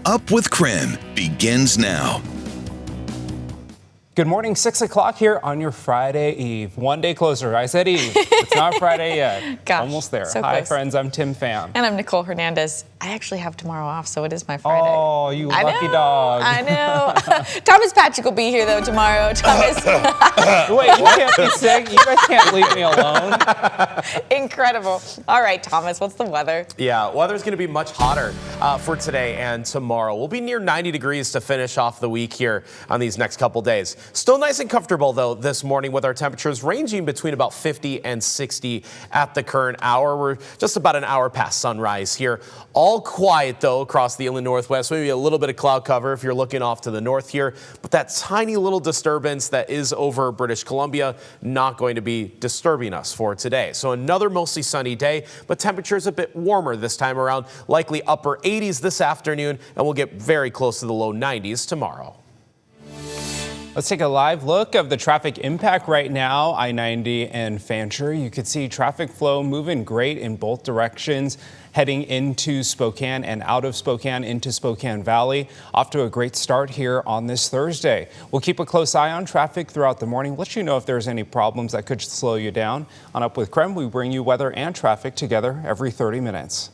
Up with KREM begins now. Good morning, 6 o'clock here on your Friday Eve. One day closer. I said Eve. It's not Friday yet. Gosh, almost there. so Hi, close. friends. I'm Tim Pham. And I'm Nicole Hernandez. I actually have tomorrow off, so it is my Friday. Oh, you lucky dog. I know. Thomas Patrick will be here, though, tomorrow. Thomas. Wait, you can't be sick. You guys can't leave me alone. Incredible. All right, Thomas, what's the weather? Yeah, weather's going to be much hotter for today and tomorrow. We'll be near 90 degrees to finish off the week here on these next couple days. Still nice and comfortable, though, this morning with our temperatures ranging between about 50 and 60 at the current hour. We're just about an hour past sunrise here. All quiet, though, across the inland northwest. Maybe a little bit of cloud cover if you're looking off to the north here. But that tiny little disturbance that is over British Columbia, not going to be disturbing us for today. So another mostly sunny day, but temperatures a bit warmer this time around. Likely upper 80s this afternoon, and we'll get very close to the low 90s tomorrow. Let's take a live look of the traffic impact right now. I-90 and Fancher. You can see traffic flow moving great in both directions, heading into Spokane and out of Spokane into Spokane Valley. Off to a great start here on this Thursday. We'll keep a close eye on traffic throughout the morning. Let you know if there's any problems that could slow you down. On Up with KREM, we bring you weather and traffic together every 30 minutes.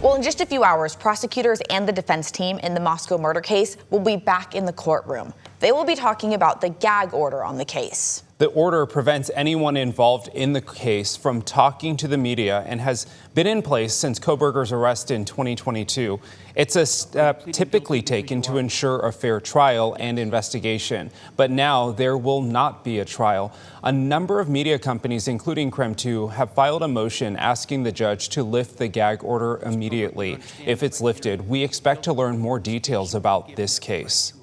Well, in just a few hours, prosecutors and the defense team in the Moscow murder case will be back in the courtroom. They will be talking about the gag order on the case. The order prevents anyone involved in the case from talking to the media and has been in place since Koberger's arrest in 2022. It's a step typically taken to ensure a fair trial and investigation. But now there will not be a trial. A number of media companies, including KREM 2, have filed a motion asking the judge to lift the gag order immediately. If it's lifted, we expect to learn more details about this case.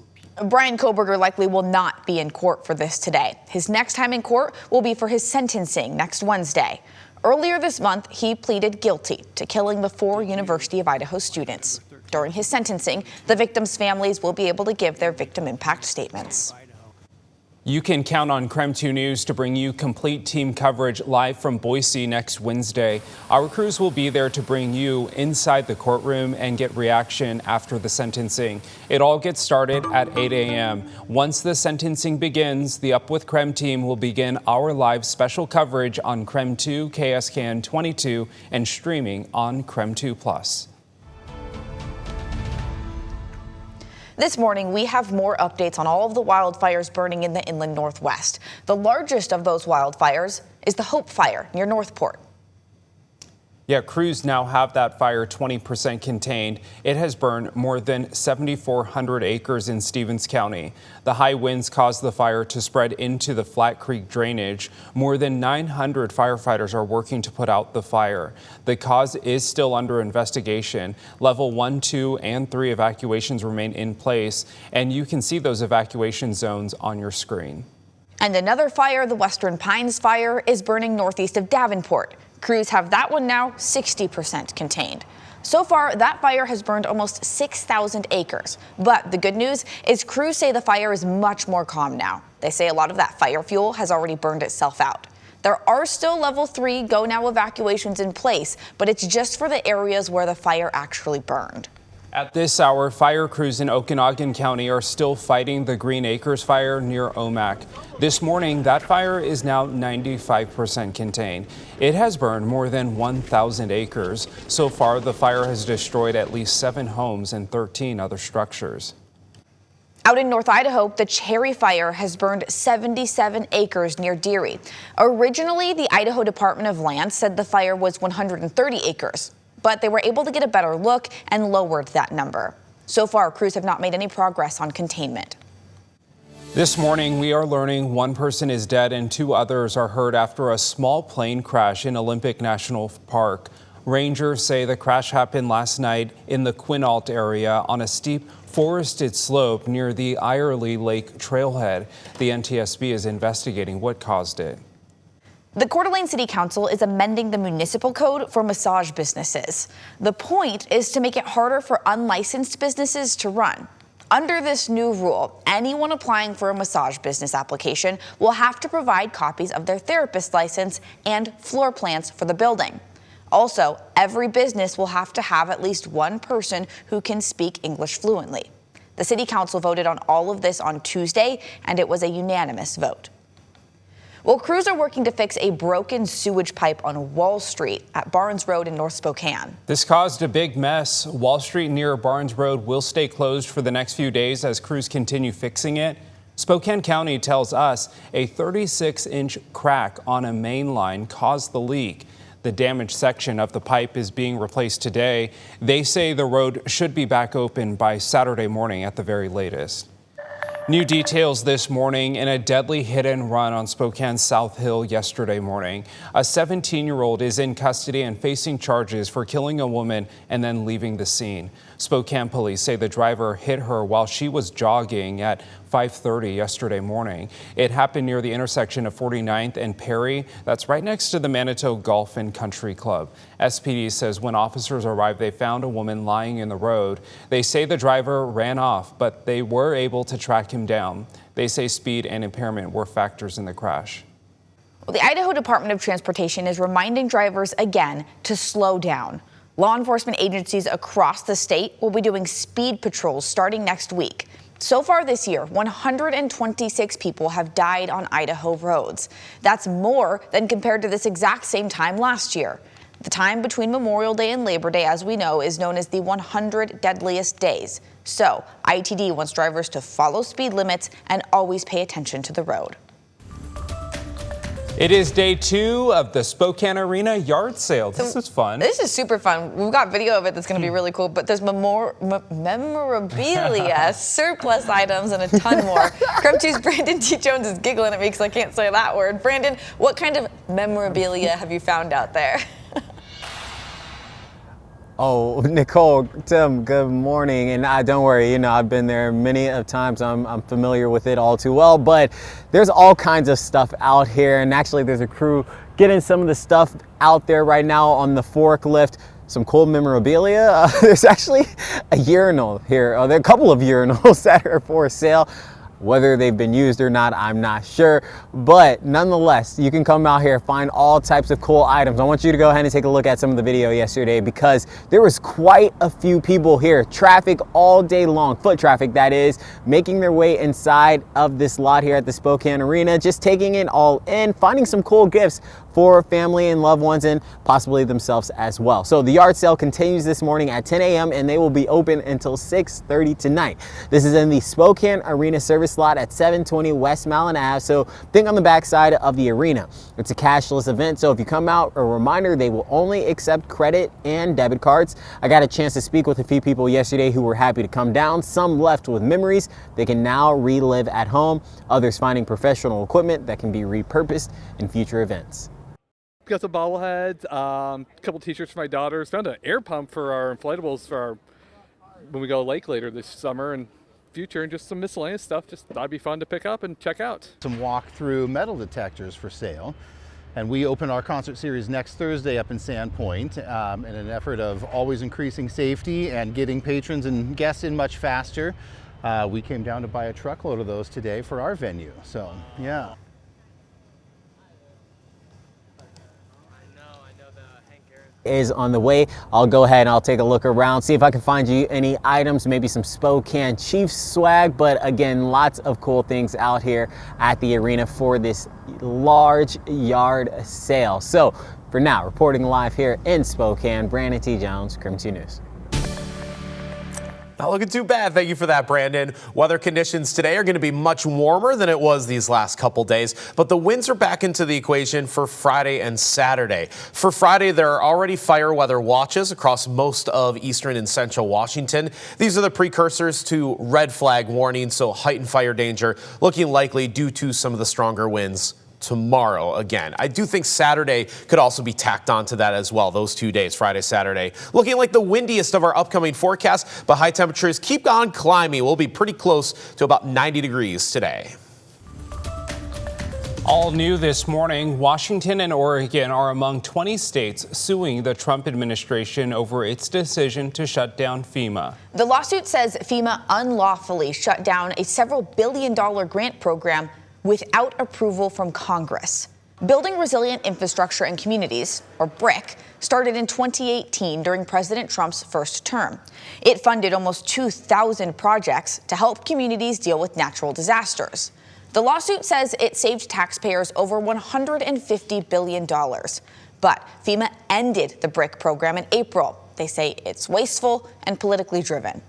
Brian Koberger likely will not be in court for this today. His next time in court will be for his sentencing next Wednesday. Earlier this month, he pleaded guilty to killing the 4 University of Idaho students. During his sentencing, the victims' families will be able to give their victim impact statements. You can count on KREM 2 News to bring you complete team coverage live from Boise next Wednesday. Our crews will be there to bring you inside the courtroom and get reaction after the sentencing. It all gets started at 8 a.m. Once the sentencing begins, the Up with KREM team will begin our live special coverage on KREM 2, KSKN 22, and streaming on KREM 2 Plus. This morning, we have more updates on all of the wildfires burning in the inland northwest. The largest of those wildfires is the Hope Fire near Northport. Yeah, crews now have that fire 20% contained. It has burned more than 7,400 acres in Stevens County. The high winds caused the fire to spread into the Flat Creek drainage. More than 900 firefighters are working to put out the fire. The cause is still under investigation. Level 1, 2, and 3 evacuations remain in place, and you can see those evacuation zones on your screen. And another fire, the Western Pines Fire, is burning northeast of Davenport. Crews have that one now 60% contained. So far, that fire has burned almost 6,000 acres. But the good news is crews say the fire is much more calm now. They say a lot of that fire fuel has already burned itself out. There are still level 3 go now evacuations in place, but it's just for the areas where the fire actually burned. At this hour, fire crews in Okanagan County are still fighting the Green Acres fire near Omak. This morning, that fire is now 95% contained. It has burned more than 1,000 acres. So far, the fire has destroyed at least 7 homes and 13 other structures. Out in North Idaho, the Cherry Fire has burned 77 acres near Deary. Originally, the Idaho Department of Land said the fire was 130 acres. But they were able to get a better look and lowered that number. So far, crews have not made any progress on containment. This morning, we are learning 1 person is dead and 2 others are hurt after a small plane crash in Olympic National Park. Rangers say the crash happened last night in the Quinault area on a steep forested slope near the Irely Lake trailhead. The NTSB is investigating what caused it. The Coeur d'Alene City Council is amending the municipal code for massage businesses. The point is to make it harder for unlicensed businesses to run. Under this new rule, anyone applying for a massage business application will have to provide copies of their therapist license and floor plans for the building. Also, every business will have to have at least one person who can speak English fluently. The city council voted on all of this on Tuesday, and it was a unanimous vote. Well, crews are working to fix a broken sewage pipe on Wall Street at Barnes Road in North Spokane. This caused a big mess. Wall Street near Barnes Road will stay closed for the next few days as crews continue fixing it. Spokane County tells us a 36-inch crack on a main line caused the leak. The damaged section of the pipe is being replaced today. They say the road should be back open by Saturday morning at the very latest. New details this morning in a deadly hit and run on Spokane's South Hill yesterday morning. A 17-year-old is in custody and facing charges for killing a woman and then leaving the scene. Spokane police say the driver hit her while she was jogging at 5:30 yesterday morning. It happened near the intersection of 49th and Perry. That's right next to the Manitou Golf and Country Club. SPD says when officers arrived, they found a woman lying in the road. They say the driver ran off, but they were able to track him down. They say speed and impairment were factors in the crash. Well, the Idaho Department of Transportation is reminding drivers again to slow down. Law enforcement agencies across the state will be doing speed patrols starting next week. So far this year, 126 people have died on Idaho roads. That's more than compared to this exact same time last year. The time between Memorial Day and Labor Day, as we know, is known as the 100 deadliest days. So ITD wants drivers to follow speed limits and always pay attention to the road. It is day 2 of the Spokane Arena yard sale. This is fun. This is super fun. We've got video of it that's going to be really cool, but there's memorabilia, surplus items, and a ton more. KREM 2's Brandon T. Jones is giggling at me because I can't say that word. Brandon, what kind of memorabilia have you found out there? Oh, Nicole, Tim, good morning. And don't worry, I've been there many of times. I'm familiar with it all too well, but there's all kinds of stuff out here. And actually there's a crew getting some of the stuff out there right now on the forklift. Some cool memorabilia. There's actually a urinal here. There are a couple of urinals that are for sale. Whether they've been used or not, I'm not sure. But nonetheless, you can come out here, find all types of cool items. I want you to go ahead and take a look at some of the video yesterday because there was quite a few people here. Traffic all day long, foot traffic that is, making their way inside of this lot here at the Spokane Arena, just taking it all in, finding some cool gifts for family and loved ones and possibly themselves as well. So the yard sale continues this morning at 10 a.m. and they will be open until 6:30 tonight. This is in the Spokane Arena service lot at 720 West Malin Ave. So think on the backside of the arena. It's a cashless event. So if you come out, a reminder, they will only accept credit and debit cards. I got a chance to speak with a few people yesterday who were happy to come down. Some left with memories they can now relive at home. Others finding professional equipment that can be repurposed in future events. Got some bobbleheads, a couple t-shirts for my daughters, found an air pump for our inflatables for when we go lake later this summer and future, and just some miscellaneous stuff. Just thought it'd be fun to pick up and check out. Some walk-through metal detectors for sale. And we open our concert series next Thursday up in Sandpoint in an effort of always increasing safety and getting patrons and guests in much faster. We came down to buy a truckload of those today for our venue. So, yeah. Is on the way. I'll go ahead and I'll take a look around, see if I can find you any items, maybe some Spokane Chiefs swag, but again, lots of cool things out here at the arena for this large yard sale. So for now, reporting live here in Spokane, Brandon T. Jones, KREM 2 News. Not looking too bad. Thank you for that, Brandon. Weather conditions today are going to be much warmer than it was these last couple days, but the winds are back into the equation for Friday and Saturday. For Friday, there are already fire weather watches across most of eastern and central Washington. These are the precursors to red flag warnings, so heightened fire danger looking likely due to some of the stronger winds tomorrow again. I do think Saturday could also be tacked onto that as well. Those 2 days, Friday, Saturday, looking like the windiest of our upcoming forecasts, but high temperatures keep on climbing. We'll be pretty close to about 90 degrees today. All new this morning, Washington and Oregon are among 20 states suing the Trump administration over its decision to shut down FEMA. The lawsuit says FEMA unlawfully shut down a several billion-dollar grant program without approval from Congress. Building Resilient Infrastructure and Communities, or BRIC, started in 2018 during President Trump's first term. It funded almost 2,000 projects to help communities deal with natural disasters. The lawsuit says it saved taxpayers over $150 billion. But FEMA ended the BRIC program in April. They say it's wasteful and politically driven.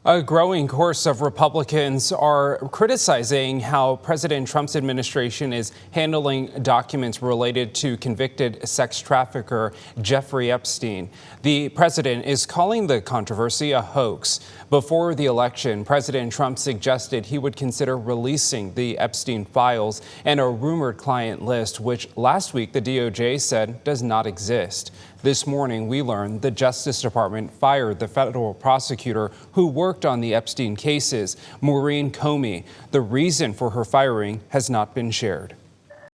A growing chorus of Republicans are criticizing how President Trump's administration is handling documents related to convicted sex trafficker Jeffrey Epstein. The president is calling the controversy a hoax. Before the election, President Trump suggested he would consider releasing the Epstein files and a rumored client list, which last week the DOJ said does not exist. This morning, we learned the Justice Department fired the federal prosecutor who worked on the Epstein cases, Maureen Comey. The reason for her firing has not been shared.